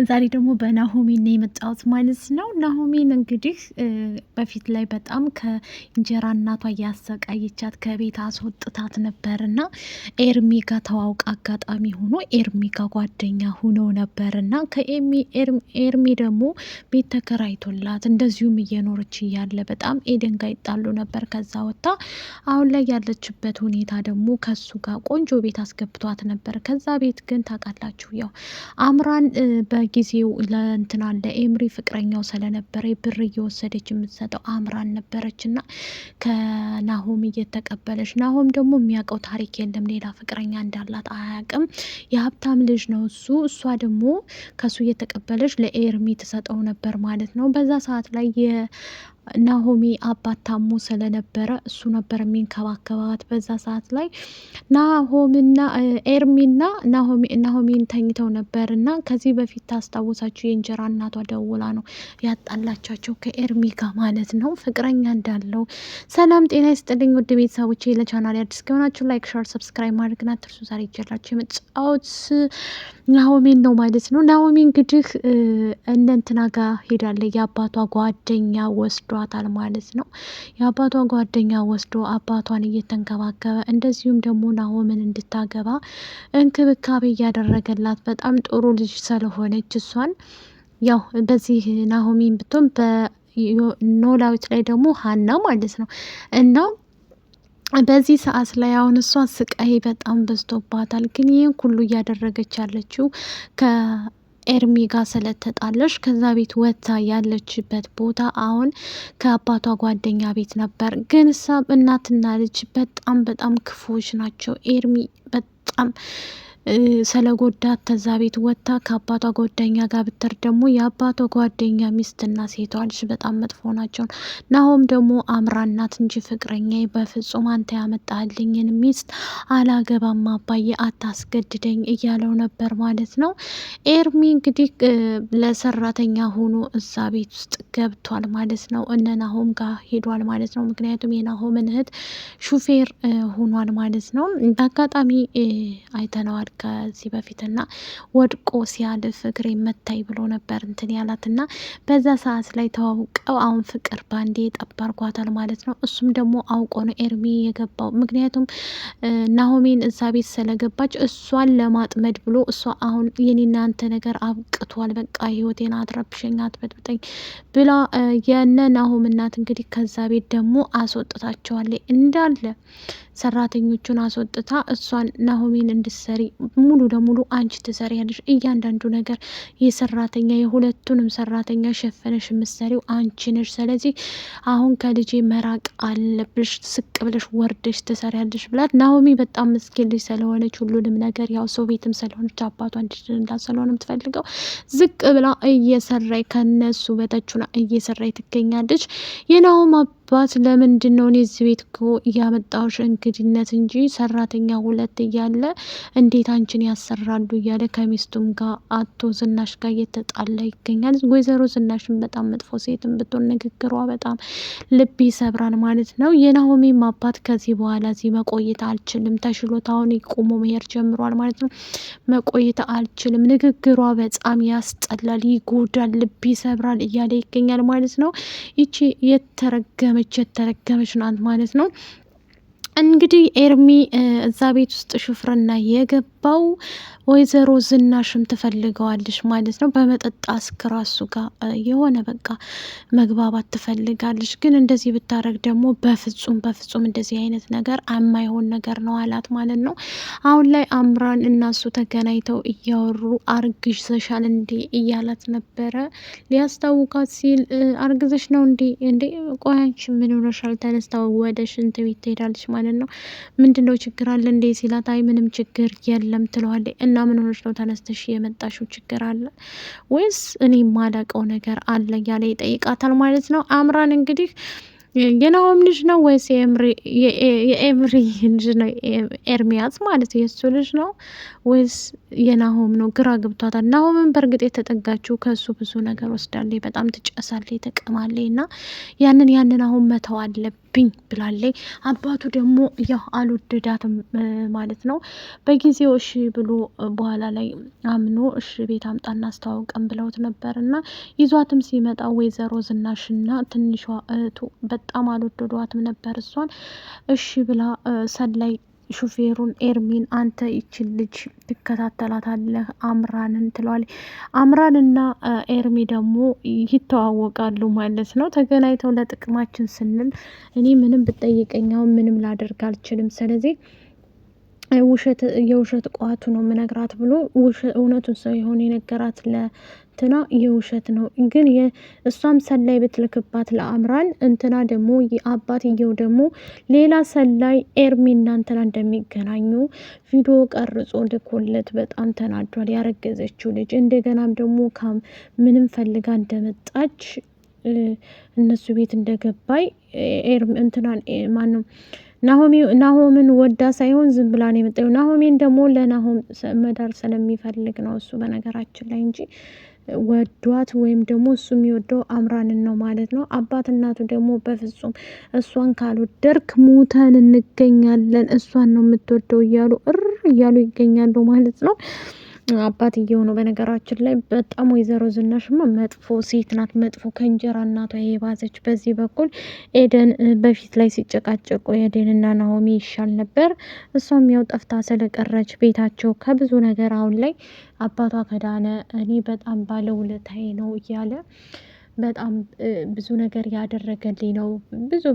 ዛሬ ደግሞ በናሆሜን ነው የመጣሁት ማለት ነው። ናሆሜን እንግዲህ በፊት ላይ በጣም ከእንጀራ እናቷ እያሰቃየቻት ከቤት አስወጥታት ነበር እና ኤርሚ ጋር ተዋውቃ አጋጣሚ ሆኖ ኤርሚ ጋር ጓደኛ ሆኖ ነበር እና ኤርሚ ደግሞ ቤት ተከራይቶላት እንደዚሁም እየኖረች እያለ በጣም ኤደን ጋር ይጣሉ ነበር። ከዛ ወጥታ አሁን ላይ ያለችበት ሁኔታ ደግሞ ከሱ ጋር ቆንጆ ቤት አስገብቷት ነበር። ከዛ ቤት ግን ታውቃላችሁ ያው አምራን በጊዜው ለእንትና ለኤምሪ ፍቅረኛው ስለነበረ ብር እየወሰደች የምትሰጠው አምራን ነበረች እና ከናሆም እየተቀበለች ናሆም ደግሞ የሚያውቀው ታሪክ የለም፣ ሌላ ፍቅረኛ እንዳላት አያውቅም። የሀብታም ልጅ ነው እሱ። እሷ ደግሞ ከሱ እየተቀበለች ለኤርሚ ትሰጠው ነበር ማለት ነው። በዛ ሰዓት ላይ ናሆሚ አባት ታሞ ስለነበረ እሱ ነበር የሚንከባከባት። በዛ ሰዓት ላይ ናሆምና ኤርሚና ናሆሚን ተኝተው ነበር እና ከዚህ በፊት ታስታውሳችሁ የእንጀራ እናቷ ደውላ ነው ያጣላቻቸው ከኤርሚ ጋር ማለት ነው፣ ፍቅረኛ እንዳለው። ሰላም ጤና ይስጥልኝ ውድ ቤተሰቦቼ፣ ለቻናል አዲስ ከሆናችሁ ላይክ፣ ሸር፣ ሰብስክራይብ ማድረግና አትርሱ። ዛሬ ይዤላችሁ የመጣሁት ናሆሚን ነው ማለት ነው። ናሆሚ እንግዲህ እነ እንትና ጋር ሄዳለች። የአባቷ ጓደኛ ወስዷታል ማለት ነው። የአባቷ ጓደኛ ወስዶ አባቷን እየተንከባከበ እንደዚሁም ደግሞ ናሆምን እንድታገባ እንክብካቤ እያደረገላት በጣም ጥሩ ልጅ ስለሆነች እሷን ያው በዚህ ናሆሚን ብትሆን በኖላዊት ላይ ደግሞ ሀና ማለት ነው እና በዚህ ሰዓት ላይ አሁን እሷ ስቃይ በጣም በዝቶባታል። ግን ይህን ሁሉ እያደረገች ያለችው ከኤርሚ ጋር ስለተጣለች ከዛ ቤት ወጥታ ያለችበት ቦታ አሁን ከአባቷ ጓደኛ ቤት ነበር። ግን እሷ እናትና ልጅ በጣም በጣም ክፉዎች ናቸው። ኤርሚ በጣም ስለጎዳት ተዛ ቤት ወጥታ ከአባቷ ጓደኛ ጋር ብትር ደግሞ የአባቷ ጓደኛ ሚስትና ሴቷ ልጅ በጣም መጥፎ ናቸው። ናሆም ደግሞ አምራናት እንጂ ፍቅረኛ በፍጹም አንተ ያመጣልኝን ሚስት አላገባም አባዬ አታስገድደኝ እያለው ነበር ማለት ነው። ኤርሚ እንግዲህ ለሰራተኛ ሆኖ እዛ ቤት ውስጥ ገብቷል ማለት ነው። እነ ናሆም ጋር ሄዷል ማለት ነው። ምክንያቱም የናሆምን እህት ሹፌር ሆኗል ማለት ነው። በአጋጣሚ አይተነዋል ከዚህ በፊትና ወድቆ ሲያልፍ እግሬ መታይ ብሎ ነበር እንትን ያላትና በዛ ሰዓት ላይ ተዋውቀው አሁን ፍቅር ባንዴ ጠባርጓታል ማለት ነው። እሱም ደግሞ አውቆ ነው ኤርሚ የገባው። ምክንያቱም ናሆሜን እዛ ቤት ስለገባች እሷን ለማጥመድ ብሎ እሷ አሁን የኔና አንተ ነገር አብቅቷል፣ በቃ ህይወቴን አትረብሸኝ፣ አትበጥብጠኝ ብላ የነ ናሆም እናት እንግዲህ ከዛ ቤት ደግሞ አስወጥታቸዋለች እንዳለ ሰራተኞቹን አስወጥታ እሷን ናሆሜን እንድትሰሪ ሙሉ ለሙሉ አንቺ ትሰሪያለሽ፣ እያንዳንዱ ነገር የሰራተኛ የሁለቱንም ሰራተኛ ሸፈነሽ የምትሰሪው አንቺ ነሽ። ስለዚህ አሁን ከልጄ መራቅ አለብሽ፣ ስቅ ብለሽ ወርደሽ ትሰሪያለሽ ብላት። ናሆሚ በጣም ምስኪን ልጅ ስለሆነች ሁሉንም ነገር ያው ሰው ቤትም ስለሆነች አባቷ እንድትላት ስለሆነ የምትፈልገው ዝቅ ብላ እየሰራይ ከነሱ በታችና እየሰራይ ትገኛለች። የናሆም አባት ለምንድን ነው እኔ እዚህ ቤት እኮ እያመጣሁሽ እንግድነት እንጂ ሰራተኛ ሁለት እያለ እንዴት አንቺን ያሰራሉ እያለ ከሚስቱም ጋር አቶ ዝናሽ ጋር እየተጣላ ይገኛል። ወይዘሮ ዝናሽን በጣም መጥፎ ሴትም ብትሆን ንግግሯ በጣም ልብ ይሰብራል ማለት ነው። የናሆሜም አባት ከዚህ በኋላ እዚህ መቆየት አልችልም፣ ተሽሎት አሁን ቆሞ መሄድ ጀምሯል ማለት ነው። መቆየት አልችልም፣ ንግግሯ በጣም ያስጠላል፣ ይጎዳል፣ ልብ ይሰብራል እያለ ይገኛል ማለት ነው። ይቺ የተረገመች ናት ማለት ነው። እንግዲህ ኤርሚ እዛ ቤት ውስጥ ሹፍርና የገባው ወይዘሮ ዝናሽም ትፈልገዋለች ማለት ነው። በመጠጥ አስክራ እሱ ጋር የሆነ በቃ መግባባት ትፈልጋለች። ግን እንደዚህ ብታረግ ደግሞ በፍጹም እንደዚህ አይነት ነገር የማይሆን ነገር ነው አላት ማለት ነው። አሁን ላይ አምራን እና እሱ ተገናኝተው እያወሩ አርግዘሻል እንዴ እያላት ነበረ። ሊያስታውቃት ሲል አርግዘሽ ነው እንዴ ቆይ አንቺ ምን ሆነሻል? ተነስታው ወደ ሽንት ቤት ትሄዳለች ማለት ነው። ምንድነው ችግር አለ እንዴ ሲላት አይ ምንም ችግር የለም ትለዋለች። እና ምን ሆነሽ ነው ተነስተሽ የመጣሽው? ችግር አለ ወይስ እኔ ማላቀው ነገር አለ እያለ ይጠይቃታል ማለት ነው። አምራን እንግዲህ የናሆም ልጅ ነው ወይስ የኤምሪ ልጅ ነው? ኤርሚያስ ማለት የእሱ ልጅ ነው ወይስ የናሆም ነው? ግራ ገብቷታል። ናሆምን በእርግጥ የተጠጋችው ከእሱ ብዙ ነገር ወስዳለች። በጣም ትጨሳለች፣ ትቅማለች እና ያንን አሁን መተው አለብኝ ብላለች። አባቱ ደግሞ ያው አልወደዳትም ማለት ነው። በጊዜው እሺ ብሎ በኋላ ላይ አምኖ እሺ ቤት አምጣና አስተዋውቀን ብለውት ነበር እና ይዟትም ሲመጣ ወይዘሮ ዝናሽና ትንሿ እህቱ በጣም አልወደዷትም ነበር። እሷን እሺ ብላ ሰላይ ሹፌሩን ኤርሚን አንተ ይችን ልጅ ትከታተላታለህ አምራንን ትለዋለች። አምራንና ኤርሚ ደግሞ ይተዋወቃሉ ማለት ነው። ተገናኝተው ለጥቅማችን ስንል እኔ ምንም ብጠይቀኛው ምንም ላደርግ አልችልም፣ ስለዚህ የውሸት ቋቱ ነው ምነግራት ብሎ እውነቱን ሰው የሆነ የነገራት ለእንትና የውሸት ነው። ግን እሷም ሰላይ ብትልክባት ለአምራን እንትና ደግሞ አባትየው ደግሞ ሌላ ሰላይ ኤርሚና እንትና እንደሚገናኙ ቪዲዮ ቀርጾ ልኮለት በጣም ተናዷል። ያረገዘችው ልጅ እንደገናም ደግሞ ምንም ፈልጋ እንደመጣች እነሱ ቤት እንደገባይ እንትናን ማነው ናሆምን ወዳ ሳይሆን ዝም ብላ ነው የመጣው። ናሆሜን ደግሞ ለናሆም መዳር ስለሚፈልግ ነው እሱ በነገራችን ላይ እንጂ ወዷት ወይም ደግሞ እሱ የሚወደው አምራንን ነው ማለት ነው። አባት እናቱ ደግሞ በፍጹም እሷን ካልወደድክ ሙተን እንገኛለን፣ እሷን ነው የምትወደው እያሉ ይገኛሉ ማለት ነው። አባትየው ነው በነገራችን ላይ በጣም ወይዘሮ ዝናሽማ መጥፎ ሴት ናት። መጥፎ ከእንጀራ እናቷ የባዘች። በዚህ በኩል ኤደን በፊት ላይ ሲጨቃጨቁ ኤደንና ናሆሚ ይሻል ነበር። እሷም ያው ጠፍታ ስለቀረች ቤታቸው ከብዙ ነገር አሁን ላይ አባቷ ከዳነ እኔ በጣም ባለውለታዬ ነው እያለ በጣም ብዙ ነገር ያደረገልኝ ነው።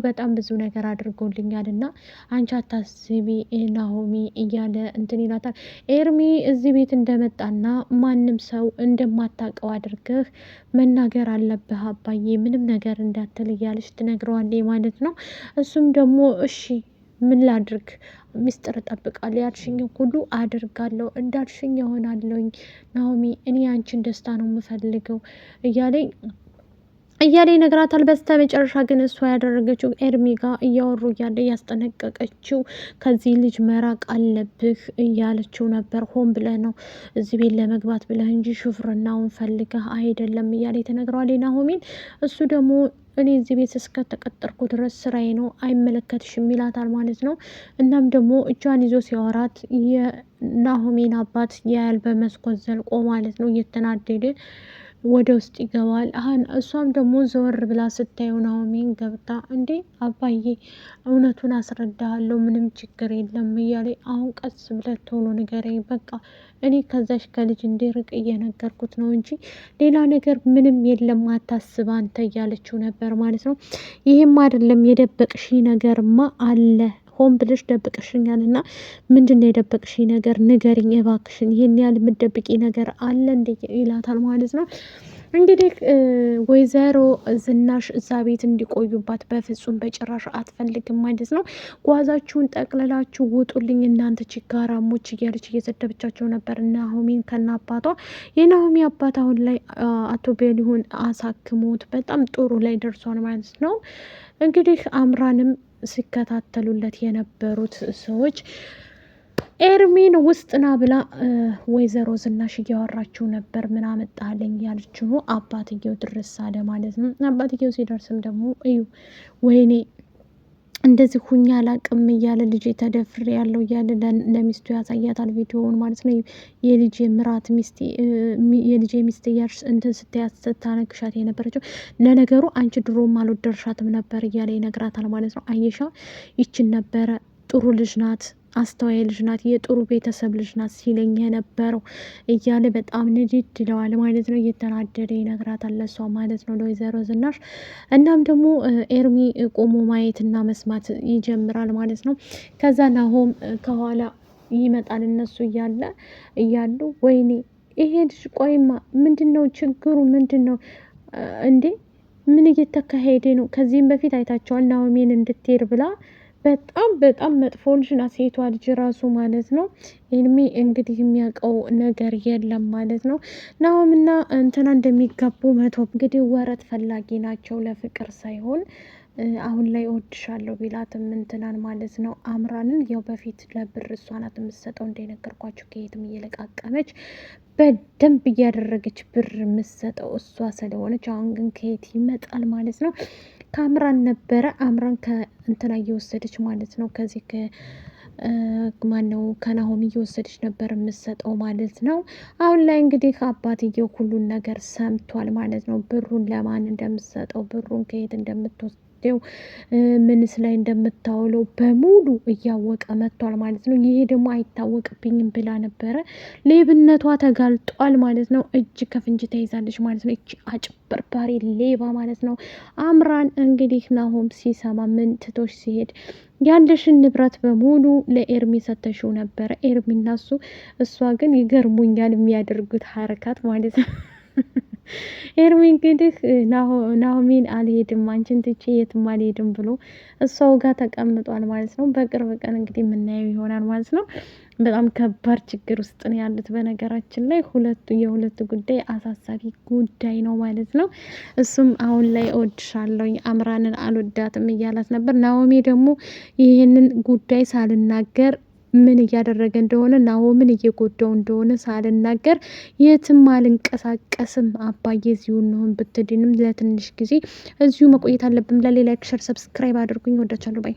በጣም ብዙ ነገር አድርጎልኛል እና አንቺ አታስቢ ናሆሚ እያለ እንትን ይላታል። ኤርሚ እዚህ ቤት እንደመጣና ማንም ሰው እንደማታውቀው አድርገህ መናገር አለብህ አባዬ፣ ምንም ነገር እንዳትል እያለች ትነግረዋለች ማለት ነው። እሱም ደግሞ እሺ ምን ላድርግ፣ ሚስጥር እጠብቃለሁ፣ ያልሽኝ ሁሉ አድርጋለሁ፣ እንዳልሽኝ እሆናለሁኝ ናሆሚ፣ እኔ አንቺን ደስታ ነው የምፈልገው እያለ ይነግራታል። በስተ መጨረሻ ግን እሷ ያደረገችው ኤርሚ ጋር እያወሩ እያለ እያስጠነቀቀችው ከዚህ ልጅ መራቅ አለብህ እያለችው ነበር። ሆን ብለህ ነው እዚህ ቤት ለመግባት ብለህ እንጂ ሹፍርናውን ፈልገህ አይደለም እያለ ተነግረዋል ናሆሚን። እሱ ደግሞ እኔ እዚህ ቤት እስከተቀጠርኩ ድረስ ስራዬ ነው አይመለከትሽም ይላታል ማለት ነው። እናም ደግሞ እጇን ይዞ ሲያወራት የናሆሜን አባት ያያል በመስኮት ዘልቆ ማለት ነው። እየተናደደ ወደ ውስጥ ይገባል። እሷም ደግሞ ዘወር ብላ ስታየው ናሆሜን ገብታ እንዴ አባዬ እውነቱን አስረዳሃለሁ፣ ምንም ችግር የለም እያለ አሁን ቀስ ብለህ ቶሎ ንገረኝ፣ በቃ እኔ ከዛሽ ከልጅ እንዲርቅ እየነገርኩት ነው እንጂ ሌላ ነገር ምንም የለም፣ አታስብ አንተ እያለችው ነበር ማለት ነው። ይህም አይደለም የደበቅሽ ነገርማ አለ፣ ሆን ብለሽ ደብቅሽኛል እና ምንድን ነው የደበቅሽ ነገር ንገሪኝ እባክሽን፣ ይህን ያህል የምትደብቂ ነገር አለ እንደ ይላታል ማለት ነው። እንግዲህ ወይዘሮ ዝናሽ እዛ ቤት እንዲቆዩባት በፍጹም በጭራሽ አትፈልግም ማለት ነው። ጓዛችሁን ጠቅልላችሁ ውጡልኝ እናንተ ችጋራሞች እያለች እየሰደበቻቸው ነበር ናሆሚን ከና አባቷ። የናሆሚ አባት አሁን ላይ አቶ ቤሊሁን አሳክሞት በጣም ጥሩ ላይ ደርሷል ማለት ነው። እንግዲህ አምራንም ሲከታተሉለት የነበሩት ሰዎች ኤርሚን ውስጥና ብላ ወይዘሮ ዝናሽ እያወራችው ነበር። ምን አመጣለኝ ያለችው አባትየው ድረስ አለ ማለት ነው። አባትየው ሲደርስም ደግሞ እዩ ወይኔ እንደዚህ ሁኛ አላቅም እያለ ልጅ ተደፍሬ ያለው እያለ ለሚስቱ ያሳያታል ቪዲዮውን ማለት ነው። የልጅ ምራት የልጅ ሚስት እያልሽ እንትን ስታነግሻት የነበረችው ለነገሩ አንቺ ድሮም አልወደድሻትም ነበር እያለ ይነግራታል ማለት ነው። አየሻ ይችን ነበረ ጥሩ ልጅ ናት፣ አስተዋይ ልጅ ናት፣ የጥሩ ቤተሰብ ልጅ ናት ሲለኝ የነበረው እያለ በጣም ንድድ ይለዋል ማለት ነው። እየተናደደ ይነግራታል ለሷ ማለት ነው ለወይዘሮ ዝናሽ። እናም ደግሞ ኤርሚ ቆሞ ማየትና መስማት ይጀምራል ማለት ነው። ከዛ ናሆም ከኋላ ይመጣል እነሱ እያሉ ወይኔ ይሄ ልጅ ቆይማ ምንድን ነው ችግሩ ምንድን ነው እንዴ ምን እየተካሄደ ነው? ከዚህም በፊት አይታቸዋል ናሆሜን እንድትሄድ ብላ በጣም መጥፎ ልጅ ናት ሴቷ ልጅ ራሱ ማለት ነው። ኤርሚ እንግዲህ የሚያውቀው ነገር የለም ማለት ነው። ናሆምና እንትና እንደሚጋቡ እንግዲህ ወረት ፈላጊ ናቸው ለፍቅር ሳይሆን አሁን ላይ እወድሻለሁ ቢላትም እንትናን ማለት ነው አምራንን ያው በፊት ለብር እሷ ናት የምትሰጠው እንደነገርኳችሁ ከየትም እየለቃቀመች በደንብ እያደረገች ብር የምትሰጠው እሷ ስለሆነች፣ አሁን ግን ከየት ይመጣል ማለት ነው ከአምራን ነበረ። አምራን ከእንትና እየወሰደች ማለት ነው ከዚህ ማነው ከናሆም እየወሰደች ነበር የምትሰጠው ማለት ነው። አሁን ላይ እንግዲህ አባትየው ሁሉን ነገር ሰምቷል ማለት ነው። ብሩን ለማን እንደምትሰጠው ብሩን ከየት እንደምትወስደው ምንስ ላይ እንደምታውለው በሙሉ እያወቀ መጥቷል ማለት ነው። ይሄ ደግሞ አይታወቅብኝም ብላ ነበረ። ሌብነቷ ተጋልጧል ማለት ነው። እጅ ከፍንጅ ተይዛለች ማለት ነው። እቺ አጭበርባሪ ሌባ ማለት ነው። አምራን እንግዲህ ናሆም ሲሰማ ምን ትቶሽ ሲሄድ ያለሽን ንብረት በሙሉ ለኤርሚ ሰተሽው ነበረ። ኤርሚ እና እሷ ግን ይገርሙኛል የሚያደርጉት ሀረካት ማለት ነው። ኤርሚ እንግዲህ ናሆሚን አልሄድም አንቺን ትቼ የትም አልሄድም ብሎ እሷው ጋር ተቀምጧል ማለት ነው። በቅርብ ቀን እንግዲህ የምናየው ይሆናል ማለት ነው። በጣም ከባድ ችግር ውስጥ ነው ያሉት። በነገራችን ላይ የሁለቱ ጉዳይ አሳሳቢ ጉዳይ ነው ማለት ነው። እሱም አሁን ላይ እወድሻለሁ አምራንን አልወዳትም እያላት ነበር። ናሆሜ ደግሞ ይህንን ጉዳይ ሳልናገር ምን እያደረገ እንደሆነ ናሆምን እየጎዳው እንደሆነ ሳልናገር የትም አልንቀሳቀስም አባዬ እዚሁ እንሆን ብትድንም ለትንሽ ጊዜ እዚሁ መቆየት አለብን። ለሌላ ሸር ሰብስክራይብ አድርጉኝ። ወዳቻለሁ ባይ